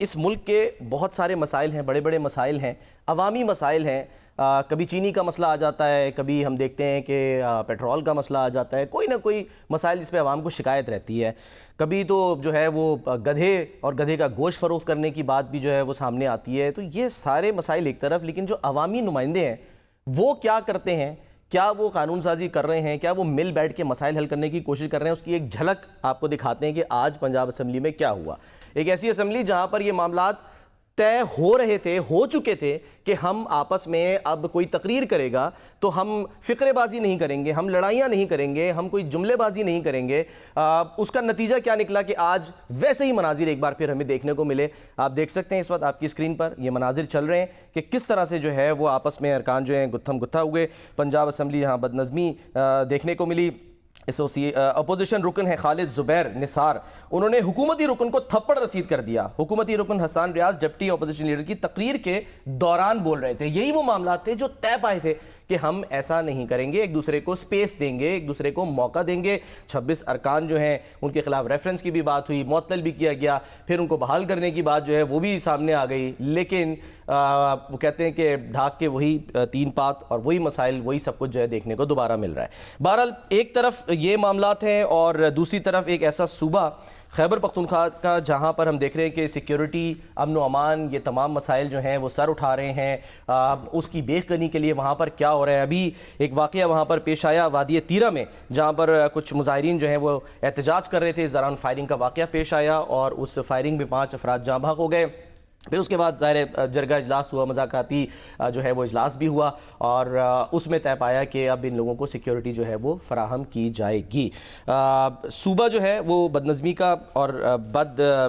इस मुल्क के बहुत सारे मसाइल हैं, बड़े बड़े मसाइल हैं, अवामी मसाइल हैं। कभी चीनी का मसला आ जाता है, कभी हम देखते हैं कि पेट्रोल का मसला आ जाता है, कोई ना कोई मसाइल जिस पे आवाम को शिकायत रहती है। कभी तो जो है वो गधे और गधे का गोश्त फ़रोख्त करने की बात भी जो है वो सामने आती है। तो ये सारे मसाइल एक तरफ, लेकिन जो अवामी नुमाइंदे हैं वो क्या करते हैं, क्या वो कानून साजी कर रहे हैं, क्या वो मिल बैठ के मसाइल हल करने की कोशिश कर रहे हैं, उसकी एक झलक आपको दिखाते हैं कि आज पंजाब असम्बली में क्या हुआ। एक ऐसी असम्बली जहां पर ये मामलात तय हो रहे थे, हो चुके थे कि हम आपस में अब कोई तकरीर करेगा तो हम फ़िक्रेबाजी नहीं करेंगे, हम लड़ाइयाँ नहीं करेंगे, हम कोई जुमलेबाजी नहीं करेंगे। उसका नतीजा क्या निकला कि आज वैसे ही मनाजिर एक बार फिर हमें देखने को मिले। आप देख सकते हैं इस वक्त आपकी स्क्रीन पर ये मनाजिर चल रहे हैं कि किस तरह से जो है वो आपस में अरकान जो हैं गुत्थम गुत्था हुए। पंजाब असम्बली यहाँ बदनज़मी देखने को मिली। अपोजिशन रुकन है खालिद ज़ुबैर निसार, उन्होंने हुकूमती रुकन को थप्पड़ रसीद कर दिया। हुकूमती रुकन हसन रियाज डिप्टी अपोजिशन लीडर की तकरीर के दौरान बोल रहे थे। यही वो मामला थे जो तय पाए थे कि हम ऐसा नहीं करेंगे, एक दूसरे को स्पेस देंगे, एक दूसरे को मौका देंगे। 26 अरकान जो हैं उनके खिलाफ रेफरेंस की भी बात हुई, मुअत्तल भी किया गया, फिर उनको बहाल करने की बात जो है वो भी सामने आ गई। लेकिन वो कहते हैं कि ढाक के वही तीन पात और वही मसाइल, वही सब कुछ जो है देखने को दोबारा मिल रहा है। बहरहाल एक तरफ ये मामलात हैं और दूसरी तरफ एक ऐसा सूबा खैबर पख्तूनख्वा का जहाँ पर हम देख रहे हैं कि सिक्योरिटी, अमन व अमान, ये तमाम मसाइल जो हैं वो सर उठा रहे हैं। उसकी बेखनी के लिए वहाँ पर क्या हो रहा है। अभी एक वाक़या वहाँ पर पेश आया वादी तीरा में, जहाँ पर कुछ मुजाहिरीन जो हैं वो एहतजाज कर रहे थे। इस दौरान फायरिंग का वाक़या पेश आया और उस फायरिंग में 5 अफराद जाँ बहक हो गए। फिर उसके बाद ज़ाहिर जरगा इजलास हुआ, मज़ाक़ाती जो है वो इजलास भी हुआ और उसमें तय पाया कि अब इन लोगों को सिक्योरिटी जो है वो फराहम की जाएगी। सूबा जो है वो बदनज़मी का और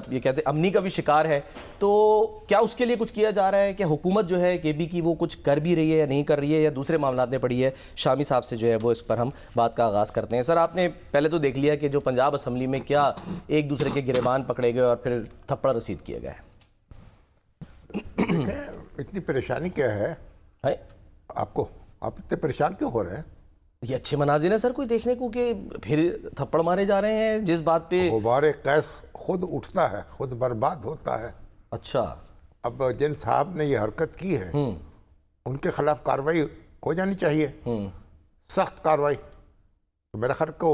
ये कहते हैं अमनी का भी शिकार है। तो क्या उसके लिए कुछ किया जा रहा है? क्या हुकूमत जो है KB की वो कुछ कर भी रही है या नहीं कर रही है, या दूसरे मामलात में पड़ी है? शामी साहब से जो है वो इस पर हम बात का आगाज़ करते हैं। सर, आपने पहले तो देख लिया कि जो पंजाब असम्बली में क्या एक दूसरे के गिरेबान पकड़े गए और फिर थप्पड़ रसीद किए गए। इतनी परेशानी क्या है आपको? आप इतने परेशान क्यों हो रहे हैं? ये अच्छे मनाजिर हैं सर कोई देखने को कि फिर थप्पड़ मारे जा रहे हैं जिस बात पे। गुब्बारे कैस खुद उठता है, खुद बर्बाद होता है। अच्छा, अब जिन साहब ने ये हरकत की है उनके खिलाफ कार्रवाई हो जानी चाहिए, सख्त कार्रवाई। तो मेरा ख्याल को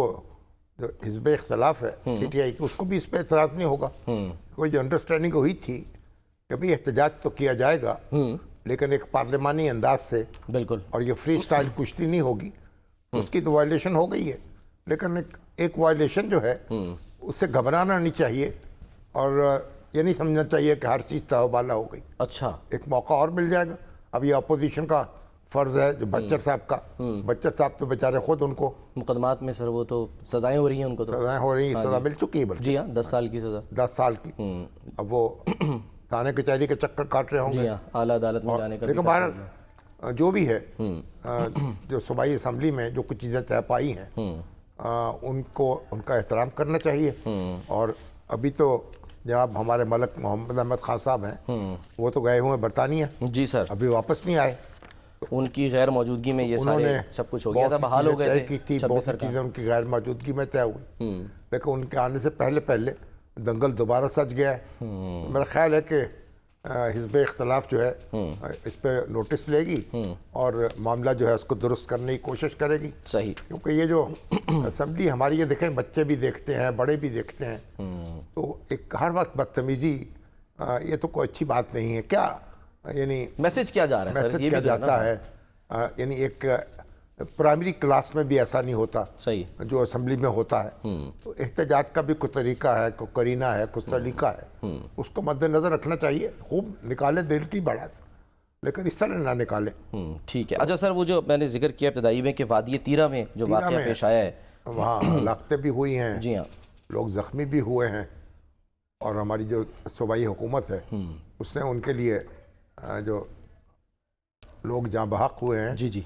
जो हिज़्ब इख्तिलाफ है PTI की, उसको भी इस पर एतराज़ नहीं होगा। कोई जो अंडरस्टैंडिंग हुई थी कभी एहतजाज तो किया जाएगा लेकिन एक पार्लिमानी अंदाज से, बिल्कुल, और ये फ्री स्टाइल कुश्ती नहीं होगी। उसकी तो वायलेशन हो गई है, लेकिन एक वायलेशन जो है उससे घबराना नहीं चाहिए और ये नहीं समझना चाहिए कि हर चीज़ तहबाला हो गई। अच्छा, एक मौका और मिल जाएगा। अब ये अपोजिशन का फ़र्ज़ है जो बच्चर साहब का, बच्चर साहब तो बेचारे खुद उनको मुकदमात में सर वो तो सजाएं हो रही हैं, उनको तो सजाएं हो रही हैं, सज़ा मिल चुकी है। जी हाँ, 10 साल की सज़ा, 10 साल की। अब वो थाने कचहरी के चक्कर काट रहे होंगे, आला अदालत में जाने का। लेकिन बाहर जो भी है, जो सूबाई असम्बली में जो कुछ चीज़ें तय पाई हैं उनको उनका एहतराम करना चाहिए। और अभी तो जनाब हमारे मलक मोहम्मद अहमद खान साहब हैं, वो तो गए हुए हैं बरतानिया। जी सर, अभी वापस नहीं आए। उनकी गैर मौजूदगी में ये सारे सब कुछ हो गया था, बहाल हो गए थे। बहुत सी चीज़ें उनकी गैर मौजूदगी में तय हुई, लेकिन उनके आने से पहले पहले दंगल दोबारा सज गया है। मेरा ख्याल है कि हिज़्ब इख्तिलाफ जो है इस पर नोटिस लेगी और मामला जो है उसको दुरुस्त करने की कोशिश करेगी। सही, क्योंकि ये जो असम्बली हमारी, ये देखें, बच्चे भी देखते हैं, बड़े भी देखते हैं, तो एक हर वक्त बदतमीज़ी, ये तो कोई अच्छी बात नहीं है। क्या यानी मैसेज क्या जा रहा है? मैसेज क्या जाता है? यानी एक प्राइमरी क्लास में भी ऐसा नहीं होता, सही, जो असम्बली में होता है। तो एहतजाज का भी कुछ तरीका है, कुछ करीना है, कुछ सलीका है, उसको मद्देनजर रखना चाहिए। खूब निकाले दिल की बड़ास, लेकिन इस तरह ना निकाले। ठीक है। अच्छा सर, वो जो मैंने जिक्र किया इब्तदाई में कि वादी तीरा में जो वाक़या पेश आया है, वहाँ हलाकतें भी हुई हैं, जी हाँ, लोग ज़ख्मी भी हुए हैं, और हमारी जो सूबाई हुकूमत है उसने उनके लिए जो लोग जहाँ बहक हुए हैं, जी जी,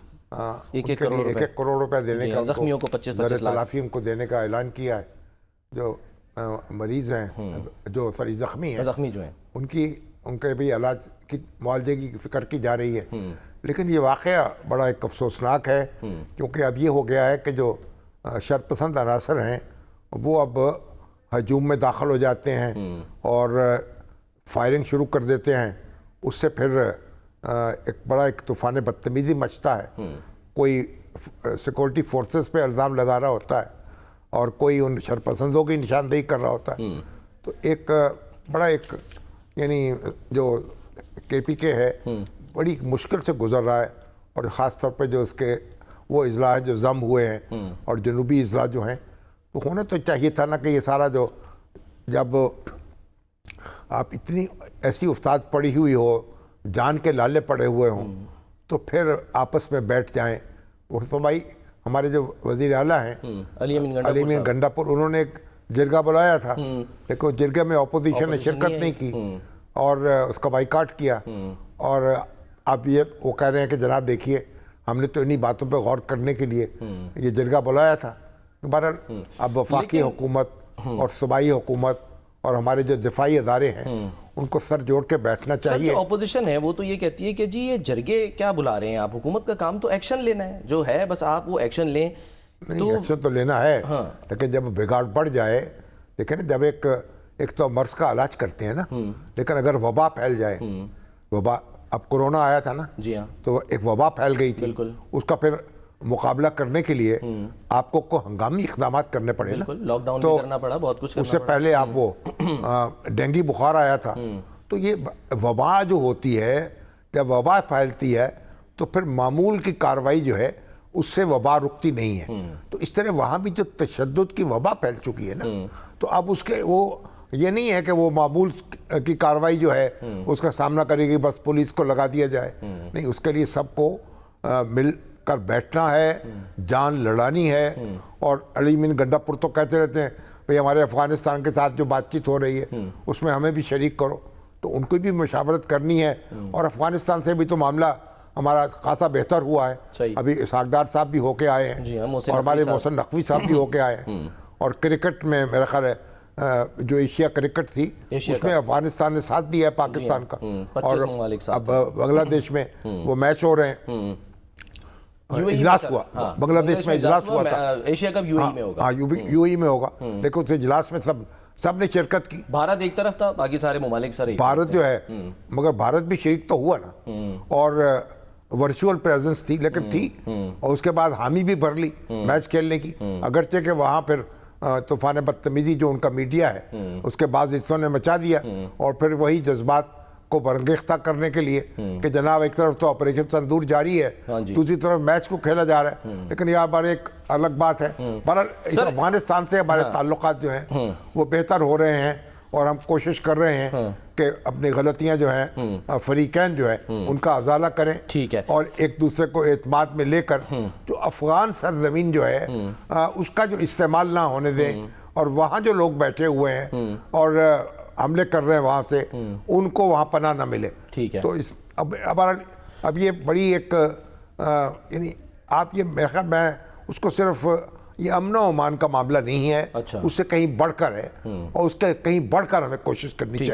एक करोड़ रुपए देने का, जख्मियों को 25-25 लाख तलाफी उनको देने का ऐलान किया है। जो मरीज़ हैं, जो सॉरी ज़ख्मी हैं, ज़ख्मी जो हैं, उनके भी इलाज की, मुआवजे की फ़िक्र की जा रही है। लेकिन ये वाक़या बड़ा एक अफसोसनाक है, क्योंकि अब ये हो गया है कि जो शरपसंद अनासर हैं वो अब हजूम में दाखिल हो जाते हैं और फायरिंग शुरू कर देते हैं, उससे फिर एक तूफ़ान बदतमीज़ी मचता है। कोई सिक्योरिटी फोर्सेस पे इल्ज़ाम लगा रहा होता है और कोई उन शरपसंदों की निशानदेही कर रहा होता है। तो एक यानी जो KPK है बड़ी मुश्किल से गुजर रहा है, और ख़ास तौर पे जो उसके वो अजला है जो जम हुए हैं और जनूबी अजला जो हैं, तो होने तो चाहिए था ना कि ये सारा जो जब आप इतनी ऐसी उस्ताद पड़ी हुई हो, जान के लाले पड़े हुए हों, तो फिर आपस में बैठ जाएं। वो तो भाई हमारे जो वज़ीर आला हैं अली अमीन गंडापुर, उन्होंने एक जिरगा बुलाया था, लेकिन जिरगे में अपोजिशन ने शिरकत नहीं की और उसका बाइकाट किया। और अब वो कह रहे हैं कि जनाब देखिए, हमने तो इन्हीं बातों पे गौर करने के लिए ये जिरगा बुलाया था। बहरहाल अब वफाकी हुकूमत और सूबाई हुकूमत और हमारे जो दिफाई अदारे हैं उनको सर जोड़ के बैठना चाहिए। ऑपोजिशन है वो तो ये कहती है कि जी ये जरगे क्या बुला रहे हैं आप, हुकूमत का काम तो एक्शन लेना है, जो है बस आप वो एक्शन लें। नहीं, एक्शन तो लेना है, लेकिन जब बिगाड़ बढ़ जाए, देखें ना, जब एक तो मर्ज का इलाज करते हैं ना, लेकिन अगर वबा फैल जाए, वबा अब कोरोना आया था ना, जी हाँ, तो एक वबा फैल गई थी, उसका फिर मुकाबला करने के लिए आपको को हंगामी इक़दाम करने पड़े ना, लॉकडाउन तो करना पड़ा, बहुत कुछ उससे पहले आप वो डेंगू बुखार आया था। तो ये वबा जो होती है, जब वबा फैलती है तो फिर मामूल की कार्रवाई जो है उससे वबा रुकती नहीं है। तो इस तरह वहाँ भी जो तशद्दुद की वबा फैल चुकी है ना, तो अब उसके वो ये नहीं है कि वो मामूल की कार्रवाई जो है उसका सामना करेगी, बस पुलिस को लगा दिया जाए, नहीं, उसके लिए सबको मिल कर बैठना है, जान लड़ानी है। और अली अमीन गंडापुर तो कहते रहते हैं भाई हमारे अफगानिस्तान के साथ जो बातचीत हो रही है उसमें हमें भी शरीक करो, तो उनको भी मुशावरत करनी है। और अफगानिस्तान से भी तो मामला हमारा खासा बेहतर हुआ है, अभी इसहाकडार साहब भी होके आए हैं और हमारे मोहसिन नकवी साहब भी होके आए हैं। और क्रिकेट में मेरा ख्याल है जो एशिया क्रिकेट थी उसमें अफगानिस्तान ने साथ दिया है पाकिस्तान का, और अब बांग्लादेश में वो मैच हो रहे हैं, इजलास हुआ, बांग्लादेश में इजलास हुआ था, एशिया कप यूएई में होगा, हाँ यूएई में होगा, लेकिन उस इजलास में सब ने शिरकत की। भारत एक तरफ था, बाकी सारे ममालिक सारे भारत जो है, मगर भारत भी शरीक तो हुआ ना, और वर्चुअल प्रेजेंस थी, लेकिन थी, और उसके बाद हामी भी भर ली मैच खेलने की, अगरचे के वहाँ फिर तूफान बदतमीजी जो उनका मीडिया है उसके बाद हिस्सों ने मचा दिया, और फिर वही जज्बात को बरंगेख्ता करने के लिए कि जनाब एक तरफ तो ऑपरेशन संदूर जारी है, दूसरी तरफ मैच को खेला जा रहा है। लेकिन यहाँ पर एक अलग बात है, पर अफगानिस्तान से हमारे ताल्लुकात जो हैं वो बेहतर हो रहे हैं, और हम कोशिश कर रहे हैं कि अपनी गलतियां जो हैं फरीकैन जो है उनका अजाला करें, ठीक है, और एक दूसरे को एतमाद में लेकर जो अफगान सरजमीन जो है उसका जो इस्तेमाल ना होने दें, और वहाँ जो लोग बैठे हुए हैं और हमले कर रहे हैं वहाँ से, उनको वहाँ पनाह ना मिले। ठीक है, तो अब ये बड़ी एक यानी आप ये मेरे ख्याल मैं उसको सिर्फ ये अमन ओमान का मामला नहीं है, अच्छा, उससे कहीं बढ़कर है, और उसके कहीं बढ़कर हमें कोशिश करनी चाहिए।